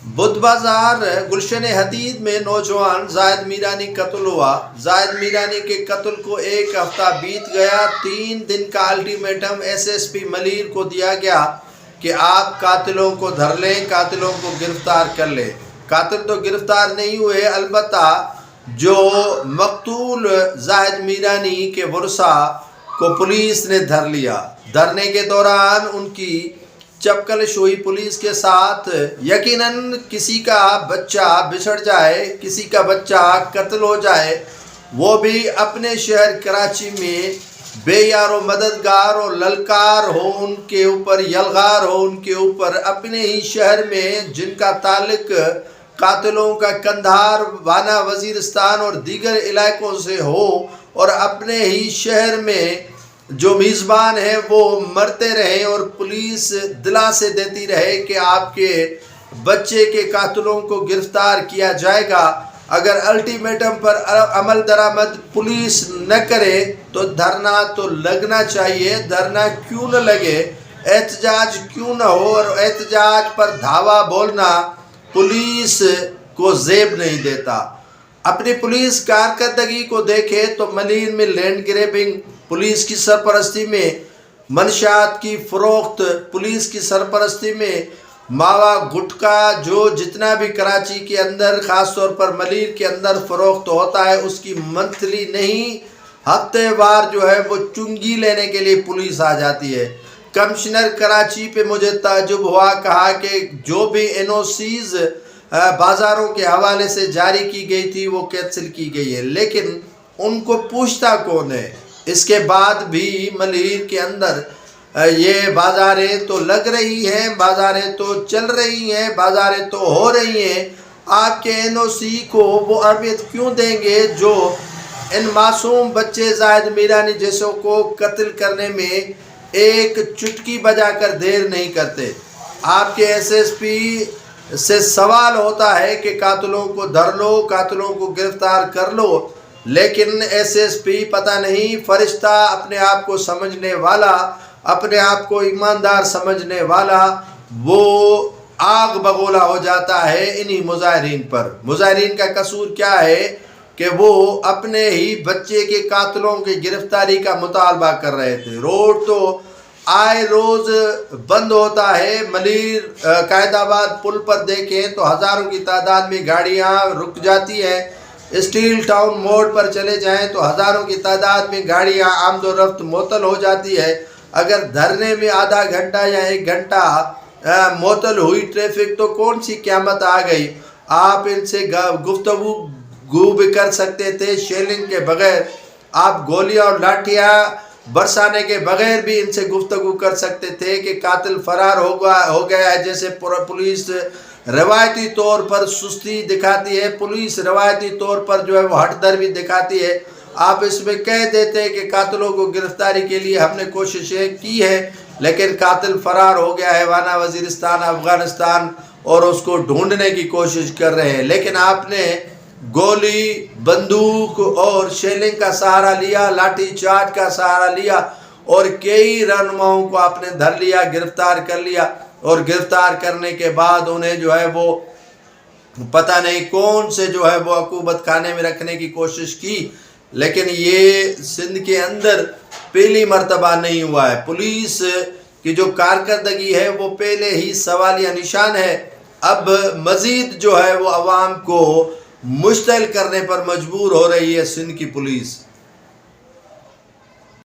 بدھ بازار گلشن حدید میں نوجوان زاہد میرانی قتل ہوا۔ زاہد میرانی کے قتل کو ایک ہفتہ بیت گیا۔ 3 دن کا ultimatum S S P Malir کو دیا گیا کہ آپ قاتلوں کو دھر لیں، قاتلوں کو گرفتار کر لیں۔ قاتل تو گرفتار نہیں ہوئے، البتہ جو مقتول زاہد میرانی کے ورثاء کو پولیس نے دھر لیا۔ دھرنے کے دوران ان کی چپکلش ہوئی پولیس کے ساتھ۔ یقیناً کسی کا بچہ بچھڑ جائے، کسی کا بچہ قتل ہو جائے، وہ بھی اپنے شہر کراچی میں بے یار و مددگار اور للکار ہو ان کے اوپر، یلغار ہو ان کے اوپر، اپنے ہی شہر میں جن کا تعلق قاتلوں کا قندھار، وانا، وزیرستان اور دیگر علاقوں سے ہو، اور اپنے ہی شہر میں جو میزبان ہیں وہ مرتے رہیں اور پولیس دلاسے دیتی رہے کہ آپ کے بچے کے قاتلوں کو گرفتار کیا جائے گا۔ اگر الٹیمیٹم پر عمل درآمد پولیس نہ کرے تو دھرنا تو لگنا چاہیے۔ دھرنا کیوں نہ لگے، احتجاج کیوں نہ ہو، اور احتجاج پر دھاوا بولنا پولیس کو زیب نہیں دیتا۔ اپنی پولیس کارکردگی کو دیکھیں تو ملیر میں لینڈ گریبنگ پولیس کی سرپرستی میں، منشیات کی فروخت پولیس کی سرپرستی میں، ماوا گٹکا جو جتنا بھی کراچی کے اندر خاص طور پر ملیر کے اندر فروخت ہوتا ہے اس کی منتھلی نہیں ہفتے وار جو ہے وہ چنگی لینے کے لیے پولیس آ جاتی ہے۔ کمشنر کراچی پہ مجھے تعجب ہوا، کہا کہ جو بھی این او سیز بازاروں کے حوالے سے جاری کی گئی تھی وہ کینسل کی گئی ہے، لیکن ان کو پوچھتا کون ہے؟ اس کے بعد بھی ملیر کے اندر یہ بازاریں تو لگ رہی ہیں، بازاریں تو چل رہی ہیں، بازاریں تو ہو رہی ہیں۔ آپ کے این او سی کو وہ اہمیت کیوں دیں گے جو ان معصوم بچے زاہد میرانی جیسوں کو قتل کرنے میں ایک چٹکی بجا کر دیر نہیں کرتے؟ آپ کے ایس ایس پی سے سوال ہوتا ہے کہ قاتلوں کو دھر لو، قاتلوں کو گرفتار کر لو، لیکن ایس ایس پی پتہ نہیں فرشتہ، اپنے آپ کو سمجھنے والا، اپنے آپ کو ایماندار سمجھنے والا، وہ آگ بگولا ہو جاتا ہے انہی مظاہرین پر۔ مظاہرین کا قصور کیا ہے کہ وہ اپنے ہی بچے کے قاتلوں کی گرفتاری کا مطالبہ کر رہے تھے۔ روڈ تو آئے روز بند ہوتا ہے۔ ملیر قائد آباد پل پر دیکھیں تو ہزاروں کی تعداد میں گاڑیاں رک جاتی ہیں۔ اسٹیل ٹاؤن موڑ پر چلے جائیں تو ہزاروں کی تعداد میں گاڑیاں آمد و رفت معطل ہو جاتی ہے۔ اگر دھرنے میں آدھا گھنٹہ یا 1 گھنٹہ معطل ہوئی ٹریفک تو کون سی قیامت آ گئی؟ آپ ان سے گفتگو بھی کر سکتے تھے شیلنگ کے بغیر، آپ گولیاں اور لاٹھیاں برسانے کے بغیر بھی ان سے گفتگو کر سکتے تھے کہ قاتل فرار ہو گیا ہے۔ جیسے پولیس روایتی طور پر سستی دکھاتی ہے، پولیس روایتی طور پر جو ہے وہ ہٹ درمی دکھاتی ہے، آپ اس میں کہہ دیتے کہ قاتلوں کو گرفتاری کے لیے ہم نے کوششیں کی ہے، لیکن قاتل فرار ہو گیا ہے وانا، وزیرستان، افغانستان، اور اس کو ڈھونڈنے کی کوشش کر رہے ہیں۔ لیکن آپ نے گولی، بندوق اور شیلنگ کا سہارا لیا، لاٹھی چارج کا سہارا لیا، اور کئی رہنماؤں کو آپ نے دھر لیا، گرفتار کر لیا، اور گرفتار کرنے کے بعد انہیں جو ہے وہ پتہ نہیں کون سے جو ہے وہ عقوبت خانے میں رکھنے کی کوشش کی۔ لیکن یہ سندھ کے اندر پہلی مرتبہ نہیں ہوا ہے۔ پولیس کی جو کارکردگی ہے وہ پہلے ہی سوالیہ نشان ہے۔ اب مزید جو ہے وہ عوام کو مشتعل کرنے پر مجبور ہو رہی ہے سندھ کی پولیس۔